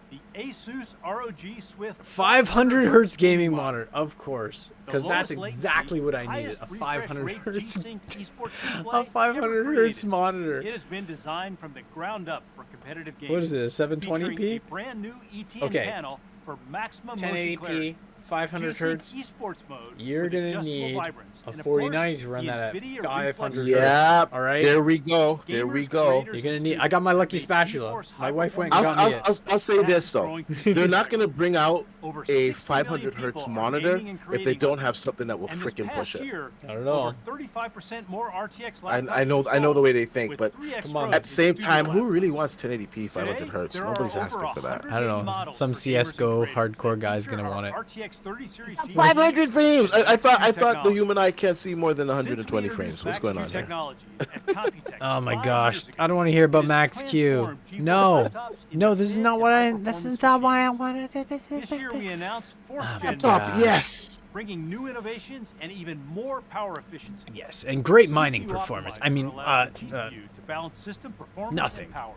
Speaker 4: the Asus ROG Swift
Speaker 2: 500 hertz gaming monitor, of course,
Speaker 4: The
Speaker 2: because that's
Speaker 4: lowest
Speaker 2: exactly what I
Speaker 4: latency,
Speaker 2: needed. A
Speaker 4: highest
Speaker 2: 500
Speaker 4: refresh rate
Speaker 2: hertz,
Speaker 4: G-Sync esports display
Speaker 2: a 500
Speaker 4: ever
Speaker 2: hertz
Speaker 4: created.
Speaker 2: monitor.
Speaker 4: It has been designed from the ground up for competitive games.
Speaker 2: What is it? A
Speaker 4: featuring
Speaker 2: 720p?
Speaker 4: a brand new ETN
Speaker 2: Okay.
Speaker 4: panel for maximum motion
Speaker 2: 1080p,
Speaker 4: clarity.
Speaker 2: 500
Speaker 4: G-Sync
Speaker 2: hertz.
Speaker 4: esports mode
Speaker 2: You're
Speaker 4: with
Speaker 2: gonna
Speaker 4: adjustable
Speaker 2: need
Speaker 4: vibrance.
Speaker 2: a
Speaker 4: And of
Speaker 2: 4090
Speaker 4: course,
Speaker 2: to run
Speaker 4: the
Speaker 2: that at
Speaker 4: NVIDIA
Speaker 2: 500 hertz.
Speaker 3: Yeah.
Speaker 2: All right.
Speaker 3: There we go. There we
Speaker 4: Gamers,
Speaker 3: go.
Speaker 4: creators,
Speaker 2: You're gonna
Speaker 4: and
Speaker 2: need. I got my
Speaker 4: students
Speaker 2: lucky
Speaker 4: make
Speaker 2: spatula.
Speaker 4: GeForce
Speaker 2: My wife went
Speaker 3: I'll,
Speaker 2: and got me
Speaker 3: I'll,
Speaker 2: it.
Speaker 3: I'll, I'll say this though.
Speaker 4: growing
Speaker 3: They're not
Speaker 4: consistently.
Speaker 3: going to bring out
Speaker 4: Over
Speaker 3: a
Speaker 4: 60
Speaker 3: 500
Speaker 4: million
Speaker 3: hertz
Speaker 4: people are
Speaker 3: monitor
Speaker 4: gaming and
Speaker 3: if they
Speaker 4: creating
Speaker 3: don't
Speaker 4: on
Speaker 3: have
Speaker 4: it.
Speaker 3: something that will
Speaker 4: And this
Speaker 3: freaking
Speaker 4: past
Speaker 3: push it.
Speaker 4: year,
Speaker 2: I don't know.
Speaker 4: over 35% more RTX
Speaker 3: I
Speaker 4: laptops
Speaker 3: know
Speaker 4: were
Speaker 3: I know the
Speaker 4: sold,
Speaker 3: way they think,
Speaker 4: with
Speaker 3: but
Speaker 4: 3x
Speaker 2: Come on.
Speaker 4: growth
Speaker 3: at the
Speaker 4: in
Speaker 3: same
Speaker 4: studio
Speaker 3: time, who
Speaker 4: laptops.
Speaker 3: really wants 1080p 500
Speaker 4: Today,
Speaker 3: hertz?
Speaker 4: there are
Speaker 3: Nobody's
Speaker 4: over
Speaker 3: asking for that.
Speaker 4: 100
Speaker 2: I don't know.
Speaker 4: models
Speaker 2: Some
Speaker 4: for gamers and
Speaker 2: CS:GO
Speaker 4: creators
Speaker 2: hardcore
Speaker 4: that
Speaker 2: guy's
Speaker 4: feature
Speaker 2: gonna
Speaker 4: our
Speaker 2: want it.
Speaker 4: RTX 30 series
Speaker 3: 500 frames. I thought the
Speaker 4: technology.
Speaker 3: human eye can't see more than
Speaker 4: Since
Speaker 3: 120
Speaker 4: we
Speaker 3: frames.
Speaker 4: introduced
Speaker 3: What's going on
Speaker 4: Max-Q
Speaker 3: here?
Speaker 4: Technologies at Computex
Speaker 2: Oh my
Speaker 4: 5
Speaker 2: gosh.
Speaker 4: years ago,
Speaker 2: I don't want to hear
Speaker 4: it
Speaker 2: about
Speaker 4: has
Speaker 2: Max Q.
Speaker 4: transformed GeForce
Speaker 2: No.
Speaker 4: laptops
Speaker 2: No,
Speaker 4: into
Speaker 2: this is
Speaker 4: thin
Speaker 2: not
Speaker 4: and
Speaker 2: what I
Speaker 4: high-performance
Speaker 2: this is not why I
Speaker 4: machines.
Speaker 2: wanted
Speaker 4: This year we announced
Speaker 2: Oh
Speaker 4: 4th
Speaker 2: my
Speaker 4: gen
Speaker 2: God.
Speaker 3: Top, yes.
Speaker 4: bringing new innovations and even more power efficiency.
Speaker 2: Yes, and great mining
Speaker 4: CPU
Speaker 2: performance.
Speaker 4: optimizer
Speaker 2: I mean,
Speaker 4: allows the GPU to balance system performance
Speaker 2: nothing.
Speaker 4: and power.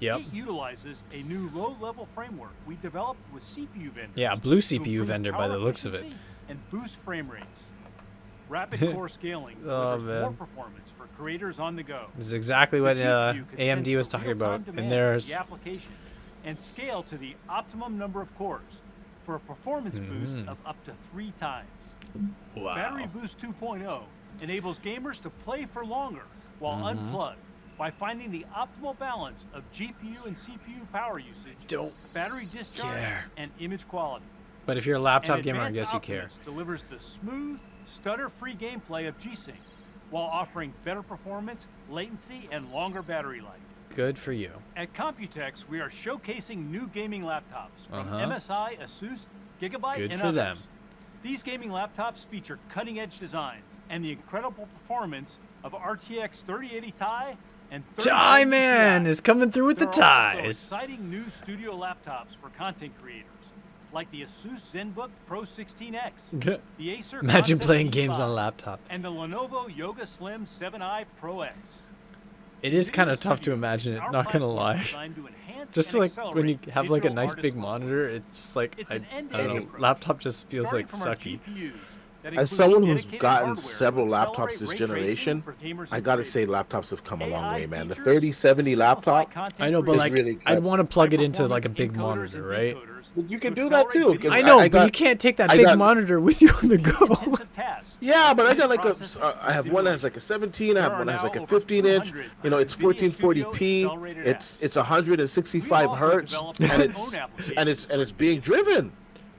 Speaker 2: Yep.
Speaker 4: It utilizes a new low-level framework we developed with CPU vendors.
Speaker 2: Yeah, blue
Speaker 4: to
Speaker 2: CPU
Speaker 4: improve
Speaker 2: vendor by
Speaker 4: power
Speaker 2: the looks of it.
Speaker 4: efficiency and boost frame rates. Rapid core scaling
Speaker 2: Oh,
Speaker 4: delivers
Speaker 2: man.
Speaker 4: more performance for creators on the go.
Speaker 2: This is exactly what
Speaker 4: The GPU can sense
Speaker 2: AMD was
Speaker 4: the
Speaker 2: talking
Speaker 4: real-time
Speaker 2: about in
Speaker 4: demands of
Speaker 2: theirs.
Speaker 4: the application and scale to the optimum number of cores for a performance boost of up to 3 times.
Speaker 2: Wow.
Speaker 4: Battery Boost 2.0 enables gamers to play for longer while unplugged by finding the optimal balance of GPU and CPU power usage,
Speaker 2: Don't
Speaker 4: battery discharge,
Speaker 2: care.
Speaker 4: and image quality.
Speaker 2: But if you're a laptop
Speaker 4: And
Speaker 2: gamer, I
Speaker 4: Advanced
Speaker 2: guess you care.
Speaker 4: Optimus delivers the smooth, stutter-free gameplay of G-Sync while offering better performance, latency, and longer battery life.
Speaker 2: Good for you.
Speaker 4: At Computex, we are showcasing new gaming laptops from
Speaker 2: Uh-huh.
Speaker 4: MSI, Asus, Gigabyte,
Speaker 2: Good
Speaker 4: and
Speaker 2: for
Speaker 4: others.
Speaker 2: them.
Speaker 4: These gaming laptops feature cutting-edge designs and the incredible performance of RTX 3080 Ti and 3070
Speaker 2: Tie Man
Speaker 4: Ti.
Speaker 2: is coming through with the
Speaker 4: There are also
Speaker 2: ties.
Speaker 4: exciting new studio laptops for content creators, like the Asus ZenBook Pro 16X, the Acer
Speaker 2: Imagine
Speaker 4: Concept
Speaker 2: playing games
Speaker 4: E5,
Speaker 2: on a laptop.
Speaker 4: and the Lenovo Yoga Slim 7i Pro X.
Speaker 2: It is kind of
Speaker 4: NVIDIA
Speaker 2: tough to
Speaker 4: Studios
Speaker 2: imagine
Speaker 4: is
Speaker 2: it,
Speaker 4: our
Speaker 2: not gonna
Speaker 4: platform
Speaker 2: lie.
Speaker 4: designed to enhance
Speaker 2: Just
Speaker 4: and
Speaker 2: like when you
Speaker 4: accelerate
Speaker 2: have like a
Speaker 4: digital
Speaker 2: nice
Speaker 4: artist
Speaker 2: big
Speaker 4: workflows.
Speaker 2: monitor, it's just like,
Speaker 4: It's
Speaker 2: I
Speaker 4: an
Speaker 2: don't
Speaker 4: end-to-end
Speaker 2: know,
Speaker 4: approach,
Speaker 2: laptop just feels
Speaker 4: starting
Speaker 2: like
Speaker 4: from our
Speaker 2: sucky.
Speaker 4: GPUs that
Speaker 3: As
Speaker 4: include
Speaker 3: someone who's
Speaker 4: dedicated
Speaker 3: gotten
Speaker 4: hardware to
Speaker 3: several
Speaker 4: accelerate
Speaker 3: laptops this
Speaker 4: ray tracing
Speaker 3: generation,
Speaker 4: for gamers
Speaker 3: I
Speaker 4: and
Speaker 3: gotta
Speaker 4: creators.
Speaker 3: say laptops have come a long
Speaker 4: AI
Speaker 3: way, man. The
Speaker 4: features
Speaker 3: 3070
Speaker 4: simplify
Speaker 3: laptop,
Speaker 4: content
Speaker 2: I know, but
Speaker 3: It's
Speaker 2: like,
Speaker 3: really
Speaker 2: I'd
Speaker 3: good.
Speaker 2: want to plug it into
Speaker 4: High-performance
Speaker 2: like a big
Speaker 4: encoders
Speaker 2: monitor,
Speaker 4: and
Speaker 2: right?
Speaker 4: decoders
Speaker 3: you can
Speaker 4: to
Speaker 3: do that too.
Speaker 4: accelerate
Speaker 3: 'cause
Speaker 2: I
Speaker 4: video
Speaker 2: know,
Speaker 3: I
Speaker 2: but you
Speaker 3: got-
Speaker 2: can't take that
Speaker 3: I
Speaker 2: big
Speaker 3: got-
Speaker 2: monitor with you on the go.
Speaker 4: intensive tasks.
Speaker 3: Yeah, but I got like
Speaker 4: Processing
Speaker 3: I have
Speaker 4: and
Speaker 3: one that has
Speaker 4: simulation.
Speaker 3: like a 17. I have
Speaker 4: There
Speaker 3: one that
Speaker 4: are
Speaker 3: has like
Speaker 4: now
Speaker 3: a
Speaker 4: over
Speaker 3: 15-inch.
Speaker 4: 200
Speaker 3: You know, it's
Speaker 4: NVIDIA Studio
Speaker 3: 1440p.
Speaker 4: accelerated
Speaker 3: It's
Speaker 4: apps.
Speaker 3: 165
Speaker 4: We've also
Speaker 3: hertz,
Speaker 4: developed
Speaker 3: and
Speaker 4: our
Speaker 3: it's
Speaker 4: own
Speaker 3: and it's being driven.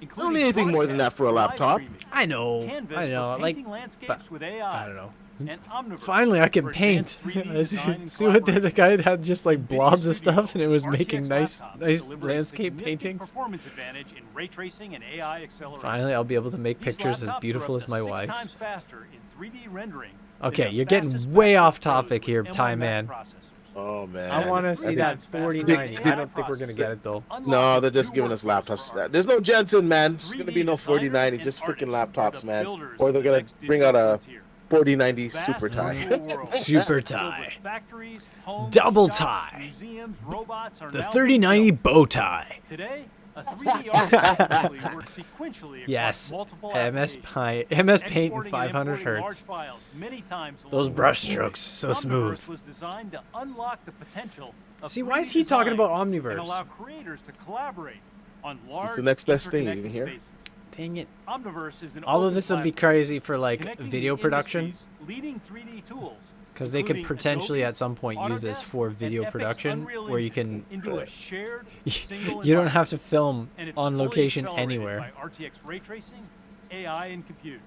Speaker 3: I don't need anything more than that for a laptop.
Speaker 2: I know,
Speaker 4: Canvas
Speaker 2: I know,
Speaker 4: for
Speaker 2: like,
Speaker 4: painting landscapes
Speaker 2: but
Speaker 4: with AI.
Speaker 2: I don't know.
Speaker 4: And Omniverse
Speaker 2: Finally, I can
Speaker 4: for
Speaker 2: paint.
Speaker 4: advanced 3D design and
Speaker 2: See what the
Speaker 4: collaboration.
Speaker 2: guy had just like
Speaker 4: NVIDIA
Speaker 2: blobs of
Speaker 4: Studio
Speaker 2: stuff, and it was
Speaker 4: RTX
Speaker 2: making nice
Speaker 4: laptops deliver a
Speaker 2: landscape
Speaker 4: significant
Speaker 2: paintings.
Speaker 4: Performance advantage in ray tracing and AI acceleration.
Speaker 2: Finally, I'll be able to make
Speaker 4: These
Speaker 2: pictures as
Speaker 4: laptops are
Speaker 2: beautiful
Speaker 4: up
Speaker 2: as
Speaker 4: to
Speaker 2: my
Speaker 4: 6
Speaker 2: wife's.
Speaker 4: times faster in 3D rendering than
Speaker 2: Okay,
Speaker 4: the
Speaker 2: you're getting
Speaker 4: fastest
Speaker 2: way
Speaker 4: Mac
Speaker 2: off
Speaker 4: Pros
Speaker 2: topic
Speaker 4: with
Speaker 2: here,
Speaker 4: M1
Speaker 2: Tie
Speaker 4: Max
Speaker 2: Man.
Speaker 4: processors.
Speaker 3: Oh man,
Speaker 2: I want to
Speaker 3: I
Speaker 2: see
Speaker 3: think-
Speaker 2: that
Speaker 4: faster
Speaker 2: 4090.
Speaker 4: than
Speaker 2: I don't think we're gonna
Speaker 4: processors.
Speaker 2: get it though.
Speaker 3: No, they're just
Speaker 4: New
Speaker 3: giving us
Speaker 4: workflows
Speaker 3: laptops.
Speaker 4: for
Speaker 3: There's no Jensen, man. There's
Speaker 4: 3D
Speaker 3: gonna be no
Speaker 4: designers
Speaker 3: 4090,
Speaker 4: and
Speaker 3: just freaking
Speaker 4: artists are
Speaker 3: laptops,
Speaker 4: the
Speaker 3: man.
Speaker 4: builders
Speaker 3: Or
Speaker 4: of
Speaker 3: they're
Speaker 4: the
Speaker 3: gonna
Speaker 4: next
Speaker 3: bring out
Speaker 4: digital
Speaker 3: a
Speaker 4: frontier.
Speaker 3: 4090
Speaker 4: Vast
Speaker 3: Super Tie.
Speaker 4: virtual worlds
Speaker 2: Super
Speaker 4: filled with
Speaker 2: Tie.
Speaker 4: factories, homes,
Speaker 2: Double
Speaker 4: shops,
Speaker 2: tie.
Speaker 4: museums, robots are
Speaker 2: The
Speaker 4: now
Speaker 2: 3090
Speaker 4: being built.
Speaker 2: bow tie.
Speaker 4: Today, a 3D artist typically works sequentially across
Speaker 2: Yes,
Speaker 4: multiple
Speaker 2: MS
Speaker 4: applications,
Speaker 2: MS Paint in
Speaker 4: exporting and
Speaker 2: 500
Speaker 4: importing
Speaker 2: hertz.
Speaker 4: large files many times
Speaker 2: Those
Speaker 4: along the
Speaker 2: brush
Speaker 4: way.
Speaker 2: strokes, so
Speaker 4: Omniverse
Speaker 2: smooth.
Speaker 4: was designed to unlock the potential of
Speaker 2: See, why is
Speaker 4: 3D
Speaker 2: he talking
Speaker 4: design
Speaker 2: about
Speaker 4: and
Speaker 2: Omniverse?
Speaker 4: allow creators to collaborate on large
Speaker 3: the next best thing, you
Speaker 4: interconnected
Speaker 3: didn't hear?
Speaker 4: spaces.
Speaker 2: Dang it.
Speaker 4: Omniverse is an
Speaker 2: All of
Speaker 4: open
Speaker 2: this would be
Speaker 4: platform
Speaker 2: crazy for like
Speaker 4: connecting
Speaker 2: video
Speaker 4: the
Speaker 2: production,
Speaker 4: industry's leading 3D tools,
Speaker 2: because they could
Speaker 4: including
Speaker 2: potentially
Speaker 4: Adobe,
Speaker 2: at some point use this
Speaker 4: Autodesk,
Speaker 2: for
Speaker 4: and
Speaker 2: video
Speaker 4: Epic's
Speaker 2: production,
Speaker 4: Unreal
Speaker 2: where you
Speaker 4: Engine
Speaker 2: can
Speaker 4: into a shared single
Speaker 2: you don't
Speaker 4: environment.
Speaker 2: have to film
Speaker 4: And it's
Speaker 2: on
Speaker 4: fully
Speaker 2: location
Speaker 4: accelerated
Speaker 2: anywhere.
Speaker 4: by RTX ray tracing, AI, and compute.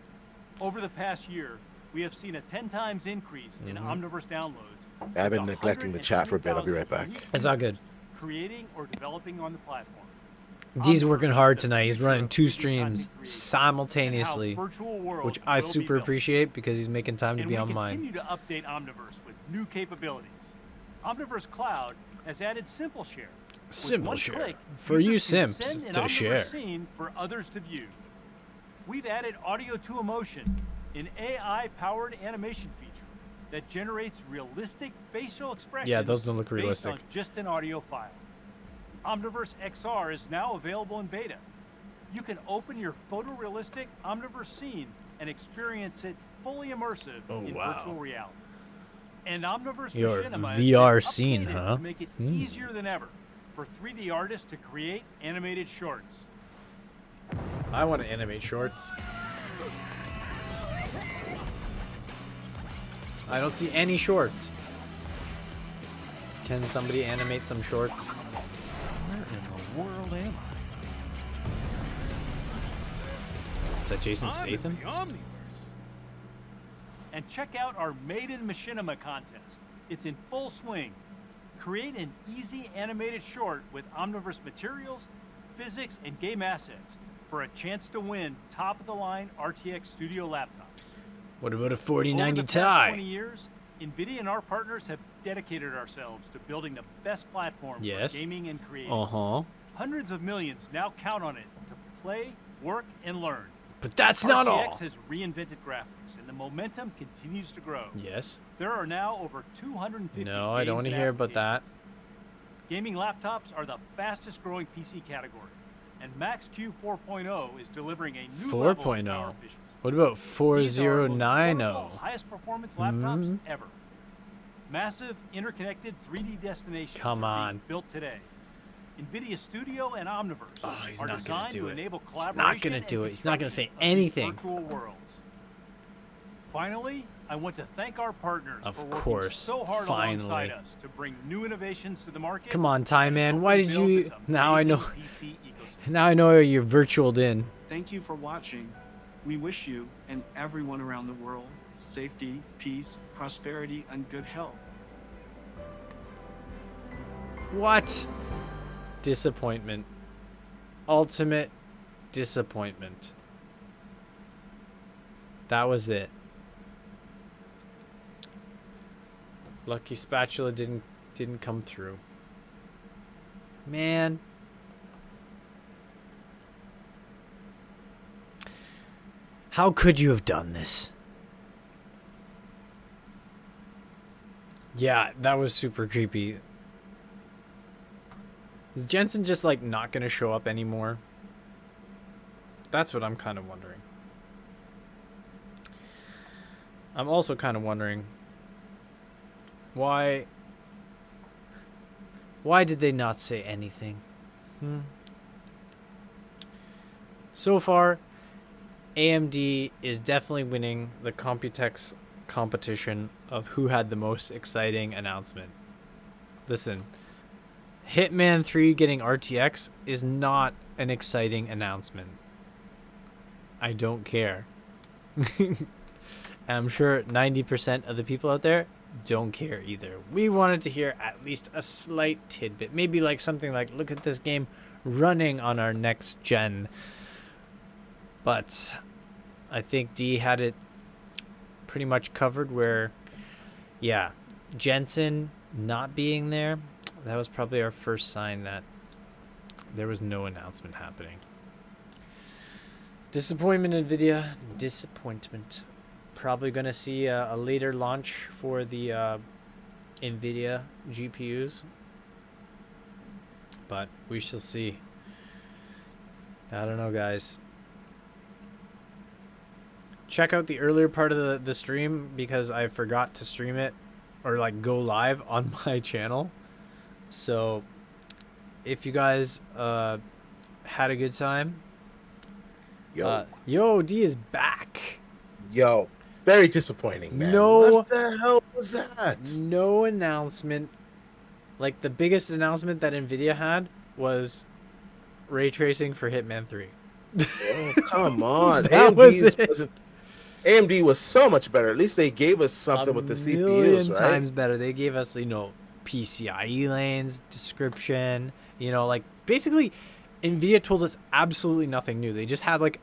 Speaker 4: Over the past year, we have seen a 10 times increase in Omniverse downloads.
Speaker 3: I've been
Speaker 4: with
Speaker 3: neglecting the chat for a bit. I'll be right
Speaker 4: 120,000
Speaker 3: back.
Speaker 2: It's all good.
Speaker 4: Creating or developing on the platform.
Speaker 2: Dee's working hard
Speaker 4: Omniverse is the
Speaker 2: tonight. He's
Speaker 4: future
Speaker 2: running
Speaker 4: of
Speaker 2: 2
Speaker 4: 3D
Speaker 2: streams
Speaker 4: content creation
Speaker 2: simultaneously,
Speaker 4: and how virtual worlds
Speaker 2: which I
Speaker 4: will be
Speaker 2: super
Speaker 4: built.
Speaker 2: appreciate because he's making time to
Speaker 4: And
Speaker 2: be
Speaker 4: we
Speaker 2: on
Speaker 4: continue
Speaker 2: mine.
Speaker 4: to update Omniverse with new capabilities. Omniverse Cloud has added Simple Share. With
Speaker 2: Simple
Speaker 4: one
Speaker 2: Share.
Speaker 4: click,
Speaker 2: For you
Speaker 4: users can
Speaker 2: simps
Speaker 4: send an
Speaker 2: to
Speaker 4: Omniverse
Speaker 2: share.
Speaker 4: scene for others to view. We've added Audio to Emotion, an AI-powered animation feature that generates realistic facial expressions.
Speaker 2: Yeah, those don't look
Speaker 4: based
Speaker 2: realistic.
Speaker 4: on just an audio file. Omniverse XR is now available in beta. You can open your photorealistic Omniverse scene and experience it fully immersive
Speaker 2: Oh,
Speaker 4: in
Speaker 2: wow.
Speaker 4: virtual reality. And Omniverse
Speaker 2: Your
Speaker 4: Machinima
Speaker 2: VR
Speaker 4: has been
Speaker 2: scene,
Speaker 4: updated
Speaker 2: huh?
Speaker 4: to make it
Speaker 2: Hmm.
Speaker 4: easier than ever for 3D artists to create animated shorts.
Speaker 2: I want to animate shorts. I don't see any shorts. Can somebody animate some shorts?
Speaker 4: Where in the world am
Speaker 2: Is that Jason
Speaker 4: I'm in
Speaker 2: Statham?
Speaker 4: the Omniverse. And check out our Made in Machinima contest. It's in full swing. Create an easy animated short with Omniverse materials, physics, and game assets. for a chance to win top-of-the-line RTX Studio laptops.
Speaker 2: What about a
Speaker 4: Over
Speaker 2: 4090
Speaker 4: the past
Speaker 2: Ti?
Speaker 4: 20 years, NVIDIA and our partners have dedicated ourselves to building the best platform
Speaker 2: Yes.
Speaker 4: for gaming and creating.
Speaker 2: Uh-huh.
Speaker 4: Hundreds of millions now count on it to play, work, and learn.
Speaker 2: But that's not all.
Speaker 4: RTX has reinvented graphics, and the momentum continues to grow.
Speaker 2: Yes.
Speaker 4: There are now over 250
Speaker 2: No, I don't want to
Speaker 4: games
Speaker 2: hear
Speaker 4: and
Speaker 2: about that.
Speaker 4: applications. Gaming laptops are the fastest growing PC category, and Max-Q 4.0 is delivering a new level of
Speaker 2: 4.0.
Speaker 4: power efficiency.
Speaker 2: What about
Speaker 4: These are our most
Speaker 2: 4090?
Speaker 4: affordable, highest performance laptops ever. Massive interconnected 3D destinations
Speaker 2: Come
Speaker 4: are
Speaker 2: on.
Speaker 4: being built today. NVIDIA Studio and Omniverse
Speaker 2: Oh, he's
Speaker 4: are
Speaker 2: not gonna
Speaker 4: designed
Speaker 2: do
Speaker 4: to
Speaker 2: it.
Speaker 4: enable
Speaker 2: He's
Speaker 4: collaboration.
Speaker 2: not gonna
Speaker 4: and
Speaker 2: do it. He's not gonna say
Speaker 4: construction of these
Speaker 2: anything.
Speaker 4: Virtual worlds. Finally, I want to thank our partners
Speaker 2: Of
Speaker 4: for working
Speaker 2: course,
Speaker 4: so hard
Speaker 2: finally.
Speaker 4: alongside us to bring new innovations to the market.
Speaker 2: Come on, Time Man.
Speaker 4: and
Speaker 2: Why
Speaker 4: help
Speaker 2: did
Speaker 4: build
Speaker 2: you?
Speaker 4: this
Speaker 2: Now I know.
Speaker 4: amazing PC ecosystem.
Speaker 2: Now I know you're virtualed in.
Speaker 12: Thank you for watching. We wish you and everyone around the world safety, peace, prosperity, and good health.
Speaker 2: What? Disappointment. Ultimate disappointment. That was it. Lucky Spatula didn't come through. Man. How could you have done this? Yeah, that was super creepy. Is Jensen just like not gonna show up anymore? That's what I'm kind of wondering. I'm also kind of wondering why did they not say anything? So far, AMD is definitely winning the Computex competition of who had the most exciting announcement. Listen, Hitman 3 getting RTX is not an exciting announcement. I don't care. And I'm sure 90% of the people out there don't care either. We wanted to hear at least a slight tidbit. Maybe like something like, look at this game running on our next gen. But I think Dee had it pretty much covered where, yeah, Jensen not being there, that was probably our first sign that there was no announcement happening. Disappointment, Nvidia. Disappointment. Probably going to see a later launch for the Nvidia GPUs. But we shall see. I don't know, guys. Check out the earlier part of the stream because I forgot to stream it or like go live on my channel. So if you guys had a good time, yo, Dee is back.
Speaker 3: Yo, very disappointing, man.
Speaker 2: No,
Speaker 3: what the hell was that?
Speaker 2: No announcement. Like the biggest announcement that Nvidia had was ray tracing for Hitman 3.
Speaker 3: Oh, come on.
Speaker 2: That
Speaker 3: AMD was so much better. At least they gave us something with the CPUs, right?
Speaker 2: A million times better. They gave us, PCIe lanes, description, like basically Nvidia told us absolutely nothing new. They just had like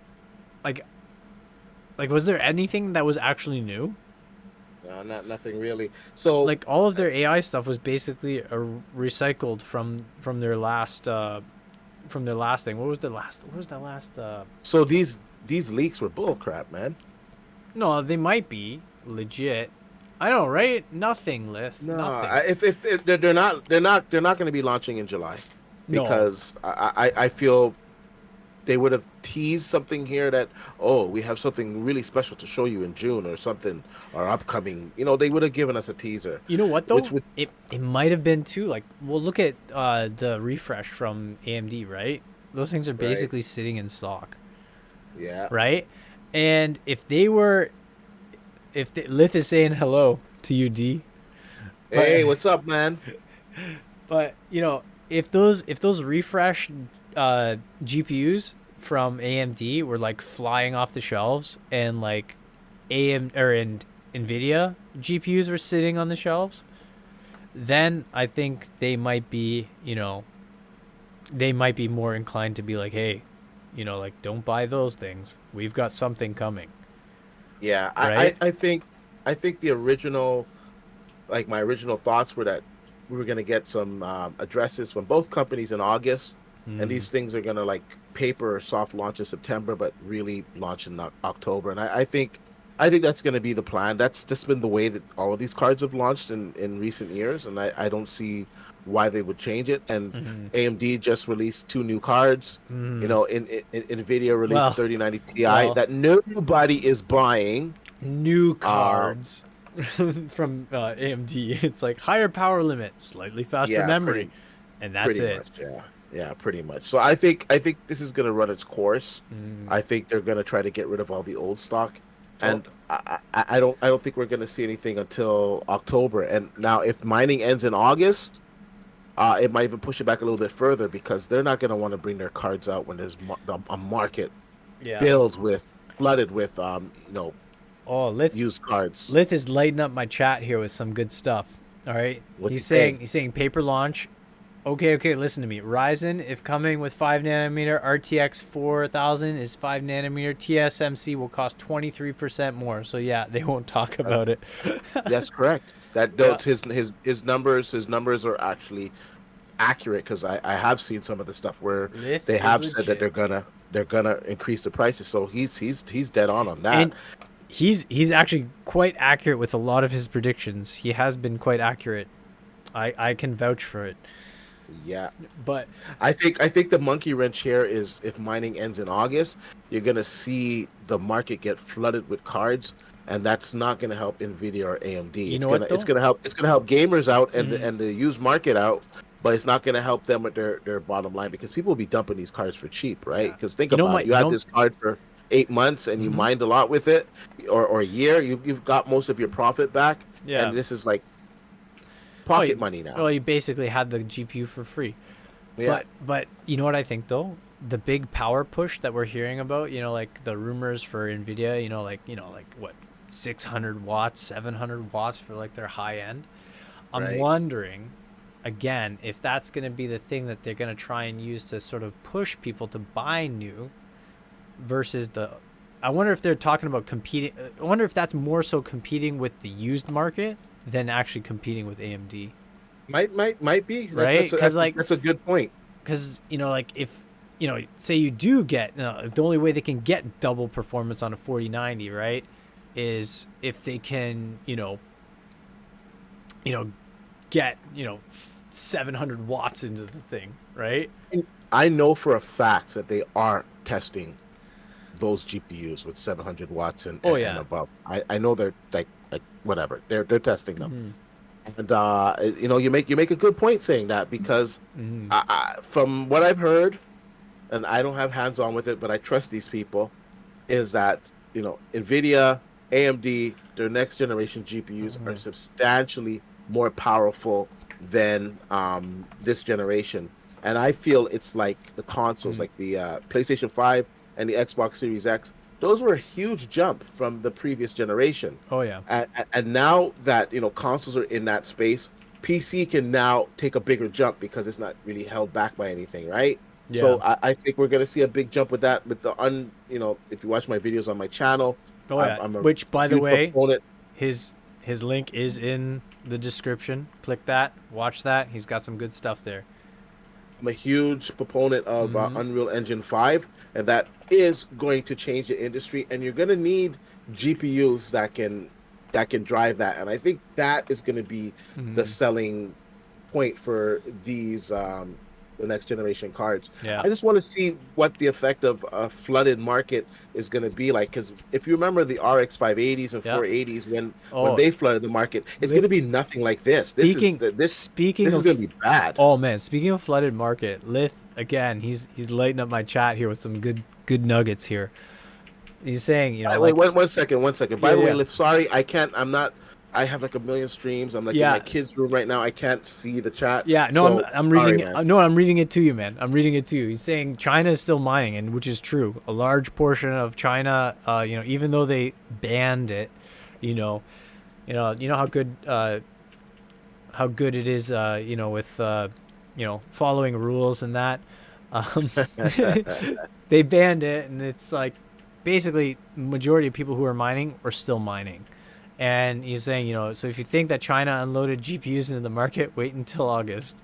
Speaker 2: was there anything that was actually new?
Speaker 3: No, nothing really. So
Speaker 2: like all of their AI stuff was basically recycled from their last thing. What was the last
Speaker 3: So these leaks were bullcrap, man.
Speaker 2: No, they might be legit. I know, right? Nothing, Lith.
Speaker 3: No,
Speaker 2: nothing.
Speaker 3: If they're not going to be launching in July, because no. I feel they would have teased something here that we have something really special to show you in June or something or upcoming. They would have given us a teaser.
Speaker 2: You know what though? It might have been too. Like, well, look at the refresh from AMD, right? Those things are basically sitting in stock.
Speaker 3: Yeah.
Speaker 2: Right. And if Lith is saying hello to you, Dee.
Speaker 3: Hey, what's up, man?
Speaker 2: But if those refresh GPUs from AMD were like flying off the shelves, and like Nvidia GPUs were sitting on the shelves, then I think they might be more inclined to be like, hey, you know, like, don't buy those things. We've got something coming.
Speaker 3: Yeah,
Speaker 2: Right?
Speaker 3: I think the original, like my original thoughts were that we were gonna get some addresses from both companies in August, and these things are gonna like paper or soft launch in September, but really launch in October. And I think that's gonna be the plan. That's just been the way that all of these cards have launched in recent years, and I don't see why they would change it. And AMD just released 2 new cards. You know, in Nvidia released
Speaker 2: Well,
Speaker 3: the 3090 Ti
Speaker 2: well.
Speaker 3: that nobody is buying.
Speaker 2: New cards from AMD. It's like higher power limit, slightly faster memory, and that's
Speaker 3: pretty
Speaker 2: it.
Speaker 3: much, yeah, pretty much. So I think this is going to run its course. I think they're going to try to get rid of all the old stock, and I don't think we're going to see anything until October. And now, if mining ends in August, it might even push it back a little bit further, because they're not going to want to bring their cards out when there's a market flooded with used cards.
Speaker 2: Lith is lighting up my chat here with some good stuff. All right, he's saying paper launch. Okay, listen to me. Ryzen, if coming with 5 nanometer, RTX 4000 is 5 nanometer. TSMC will cost 23% more. So yeah, they won't talk about it.
Speaker 3: That's correct. That's his numbers are actually accurate, because I have seen some of the stuff where they have said that they're gonna increase the prices. So he's dead on that.
Speaker 2: And he's actually quite accurate with a lot of his predictions. He has been quite accurate. I can vouch for it.
Speaker 3: Yeah,
Speaker 2: but
Speaker 3: I think the monkey wrench here is, if mining ends in August, you're gonna see the market get flooded with cards, and that's not gonna help Nvidia or AMD. It's gonna help gamers out and the used market out, but it's not gonna help them with their bottom line, because people will be dumping these cards for cheap, right? Because think about it, you had this card for 8 months and you mined a lot with it, or a year, you've got most of your profit back, and this is like pocket money now.
Speaker 2: Well, you basically had the GPU for free. Yeah. But you know what I think though? The big power push that we're hearing about, you know, like the rumors for Nvidia, you know, like what, 600 watts, 700 watts for like their high end. I'm wondering, again, if that's going to be the thing that they're going to try and use to sort of push people to buy new, versus I wonder if they're talking about competing. I wonder if that's more so competing with the used market than actually competing with AMD.
Speaker 3: Might be,
Speaker 2: right? Because
Speaker 3: that's a good point.
Speaker 2: Because, you know, like, if, you know, say you do get, the only way they can get double performance on a 4090, right, is if they can, you know, get, 700 watts into the thing, right?
Speaker 3: I know for a fact that they are testing those GPUs with 700 watts and above. I know they're like whatever, they're testing them. And you make a good point saying that, because from what I've heard, and I don't have hands on with it, but I trust these people, is that Nvidia, AMD, their next generation GPUs are substantially more powerful than this generation. And I feel it's like the consoles, like the PlayStation 5 and the Xbox Series X. Those were a huge jump from the previous generation.
Speaker 2: Oh yeah.
Speaker 3: And now that consoles are in that space, PC can now take a bigger jump, because it's not really held back by anything, right? Yeah. So I think we're gonna see a big jump with that. With the if you watch my videos on my channel,
Speaker 2: which, by the way, his link is in the description. Click that, watch that. He's got some good stuff there.
Speaker 3: I'm a huge proponent of Unreal Engine 5, and that is going to change the industry. And you're going to need GPUs that can drive that. And I think that is going to be the selling point for these the next generation cards.
Speaker 2: Yeah.
Speaker 3: I just want to see what the effect of a flooded market is going to be like, because if you remember the RX 580s and 480s when they flooded the market, it's going to be nothing like this.
Speaker 2: Speaking
Speaker 3: this is going to be bad.
Speaker 2: Oh man, speaking of flooded market, Lith again, he's lighting up my chat here with some good nuggets here. He's saying,
Speaker 3: wait, one second. By the way, Lith, sorry, I have like a million streams. I'm like in my kids' room right now. I can't see the chat.
Speaker 2: Yeah, no, I'm reading it. No, I'm reading it to you, man. I'm reading it to you. He's saying China is still mining, and which is true. A large portion of China, even though they banned it, you know how good it is, with following rules and that. they banned it, and it's like basically majority of people who are mining are still mining. And he's saying, so if you think that China unloaded GPUs into the market, wait until August.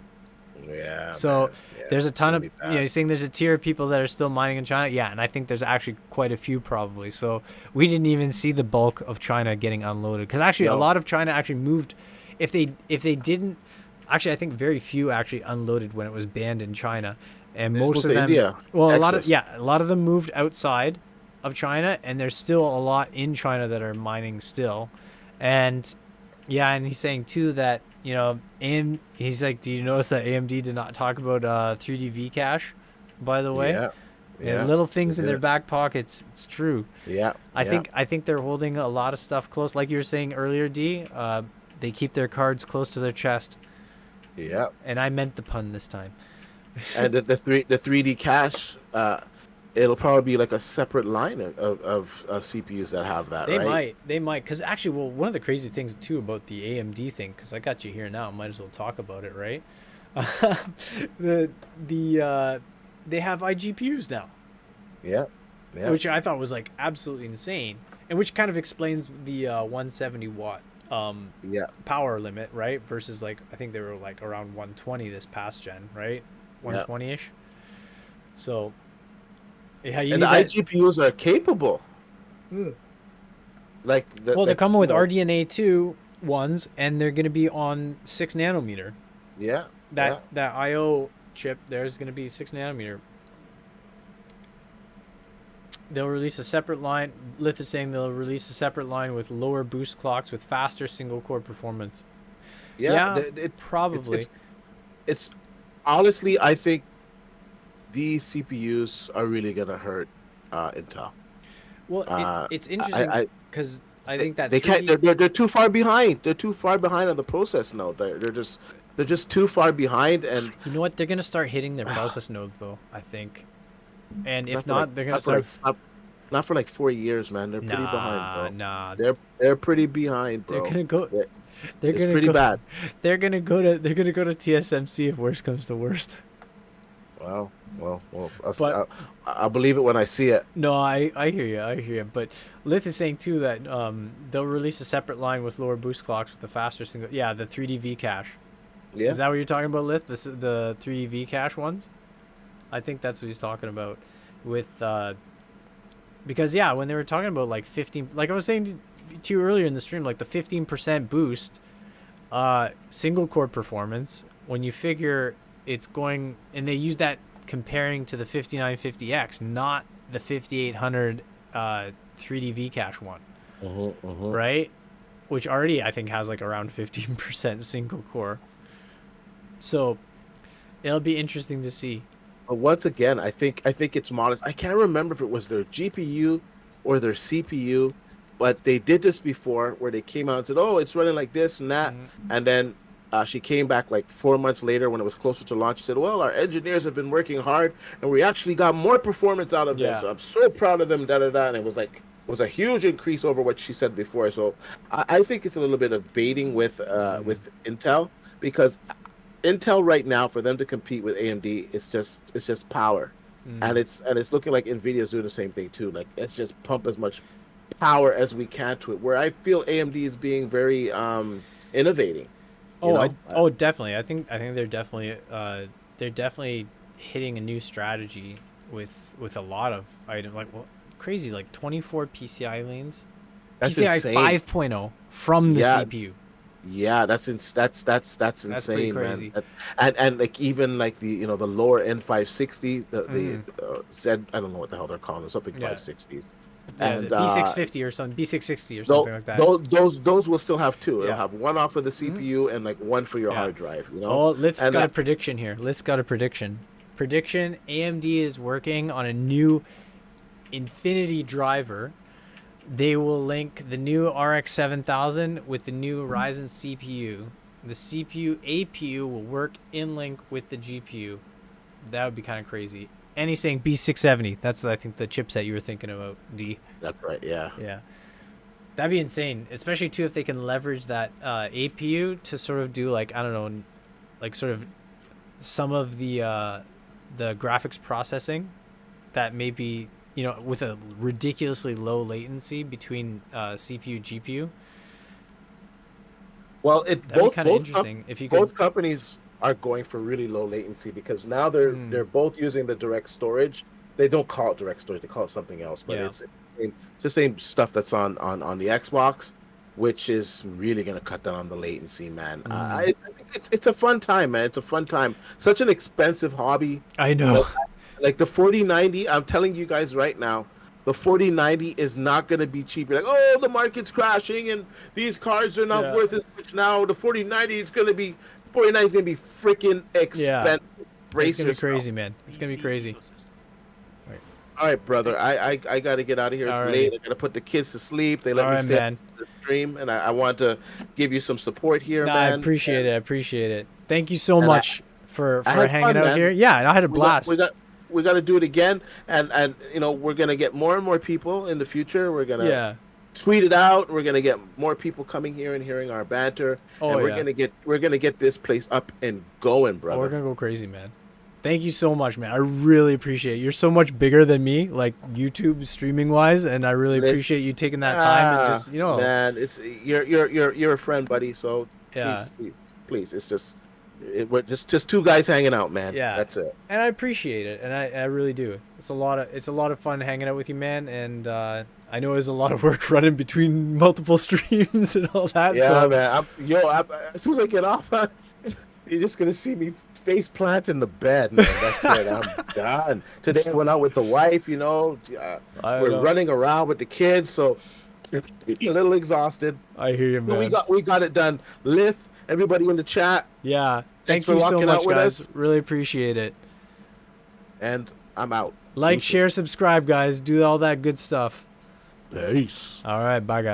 Speaker 3: Yeah.
Speaker 2: So
Speaker 3: yeah,
Speaker 2: there's a ton of,
Speaker 3: he's
Speaker 2: saying there's a tier of people that are still mining in China. Yeah, and I think there's actually quite a few probably. So we didn't even see the bulk of China getting unloaded. Because actually a lot of China actually moved. If they didn't, actually I think very few actually unloaded when it was banned in China. And most of them,
Speaker 3: India,
Speaker 2: well,
Speaker 3: Texas.
Speaker 2: a lot of them moved outside of China, and there's still a lot in China that are mining still. And and he's saying too that, and he's like, do you notice that AMD did not talk about 3D V-Cache, by the way?
Speaker 3: Yeah.
Speaker 2: Little things in their back pockets. It's true.
Speaker 3: Yeah.
Speaker 2: I think they're holding a lot of stuff close. Like you were saying earlier, D, they keep their cards close to their chest.
Speaker 3: Yeah.
Speaker 2: And I meant the pun this time.
Speaker 3: And the 3D cache, it'll probably be like a separate line of CPUs that have that, right?
Speaker 2: They might. Because actually, well, one of the crazy things, too, about the AMD thing, because I got you here now, might as well talk about it, right? They have iGPUs now.
Speaker 3: Yeah.
Speaker 2: Which I thought was, like, absolutely insane. And which kind of explains the 170-watt power limit, right? Versus, like, I think they were, like, around 120 this past gen, right? 120-ish. So... Yeah,
Speaker 3: and the iGPUs are capable. Like
Speaker 2: they're coming with RDNA 2 ones, and they're going to be on 6 nanometer.
Speaker 3: Yeah.
Speaker 2: That IO chip there is going to be 6 nanometer. They'll release a separate line. Lith is saying they'll release a separate line with lower boost clocks with faster single core performance.
Speaker 3: Yeah,
Speaker 2: probably.
Speaker 3: It's honestly, I think these CPUs are really gonna hurt Intel.
Speaker 2: Well, it's interesting because I think that
Speaker 3: they can't. They're too far behind. They're too far behind on the process node. They're just too far behind. And
Speaker 2: you know what? They're gonna start hitting their process nodes though, I think. And if not, they're gonna start.
Speaker 3: Not for like 4 years, man. They're pretty behind, bro.
Speaker 2: Nah.
Speaker 3: They're pretty behind, bro.
Speaker 2: They're gonna go.
Speaker 3: They're pretty bad.
Speaker 2: They're gonna go to TSMC if worst comes to worst.
Speaker 3: Well, I'll believe it when I see it.
Speaker 2: No, I hear you. But Lith is saying too that they'll release a separate line with lower boost clocks with the faster single. Yeah, the 3D V-Cache.
Speaker 3: Yeah.
Speaker 2: Is that what you're talking about, Lith? The 3D V-Cache ones? I think that's what he's talking about with because when they were talking about like 15, like I was saying to you earlier in the stream, like the 15% boost single core performance, when you figure it's going, and they use that comparing to the 5950X, not the 5800 3D V-Cache one, right? Which already I think has like around 15% single core. So it'll be interesting to see.
Speaker 3: But once again, I think it's modest. I can't remember if it was their GPU or their CPU, but they did this before where they came out and said, "Oh, it's running like this and that," and then she came back like 4 months later when it was closer to launch. She said, "Well, our engineers have been working hard, and we actually got more performance out of this. So I'm so proud of them." And it was a huge increase over what she said before. So I think it's a little bit of baiting with Intel, because Intel right now, for them to compete with AMD, it's just power, and it's looking like Nvidia's doing the same thing too. Like, let's just pump as much power as we can to it. Where I feel AMD is being very innovating.
Speaker 2: Definitely. I think they're definitely hitting a new strategy with a lot of items, like crazy, like 24 PCI lanes.
Speaker 3: That's
Speaker 2: PCI
Speaker 3: insane.
Speaker 2: 5.0 from the CPU.
Speaker 3: Yeah, that's insane,
Speaker 2: crazy.
Speaker 3: Man. And like even like the the lower N560, the Z, I don't know what the hell they're calling them, something 560s.
Speaker 2: And the B650 or something, B660 or something like that.
Speaker 3: Those will still have two. It'll have one off of the CPU and like one for your hard drive.
Speaker 2: Oh, Lith's got a prediction here. Lith's got a prediction. AMD is working on a new Infinity driver. They will link the new RX 7000 with the new Ryzen CPU. The CPU APU will work in link with the GPU. That would be kind of crazy. And he's saying B670. That's, I think, the chipset you were thinking about, D.
Speaker 3: That's right, yeah.
Speaker 2: Yeah. That'd be insane, especially, too, if they can leverage that APU to sort of do, like, I don't know, like sort of some of the graphics processing that maybe, you know, with a ridiculously low latency between CPU GPU.
Speaker 3: Well,
Speaker 2: That'd be kind of interesting if you could.
Speaker 3: Both companies are going for really low latency because now they're both using the direct storage. They don't call it direct storage; they call it something else. But it's the same stuff that's on the Xbox, which is really going to cut down on the latency, man. I think it's a fun time, man. It's a fun time. Such an expensive hobby.
Speaker 2: I know.
Speaker 3: Like the 4090, I'm telling you guys right now, the 4090 is not going to be cheap. You're like, oh, the market's crashing and these cars are not worth as much now. The 4090 is going to be freaking expensive.
Speaker 2: It's going to be crazy, man. It's going to be crazy.
Speaker 3: All right, brother. I got to get out of here. It's late. I got to put the kids to sleep. They let me stay on the stream, and I want to give you some support here, man.
Speaker 2: I appreciate it. I appreciate it. Thank you so much for hanging out here. Yeah, I had a blast.
Speaker 3: We got to do it again, and you know, we're gonna get more and more people in the future. We're gonna tweet it out. We're gonna get more people coming here and hearing our banter. And we're gonna get this place up and going, brother.
Speaker 2: We're gonna go crazy, man. Thank you so much, man. I really appreciate it. You're so much bigger than me, like YouTube streaming wise, and I really appreciate you taking that time and just, you know,
Speaker 3: man, it's you're a friend, buddy. So please, it's just. We're just two guys hanging out, man.
Speaker 2: Yeah,
Speaker 3: that's it.
Speaker 2: And I appreciate it, and I really do. It's a lot of fun hanging out with you, man. And I know it's a lot of work running between multiple streams and all that.
Speaker 3: Yeah,
Speaker 2: so.
Speaker 3: Man. As soon as I get off, you're just gonna see me face plants in the bed, man. That's it. I'm done. Today I went out with the wife. You know, we're running around with the kids, so a little exhausted.
Speaker 2: I hear you, man.
Speaker 3: We got it done. Lith, everybody in the chat.
Speaker 2: Yeah. Thank you so much, guys. Really appreciate it.
Speaker 3: And I'm out.
Speaker 2: Like, share, subscribe, guys. Do all that good stuff.
Speaker 3: Peace.
Speaker 2: All right. Bye, guys.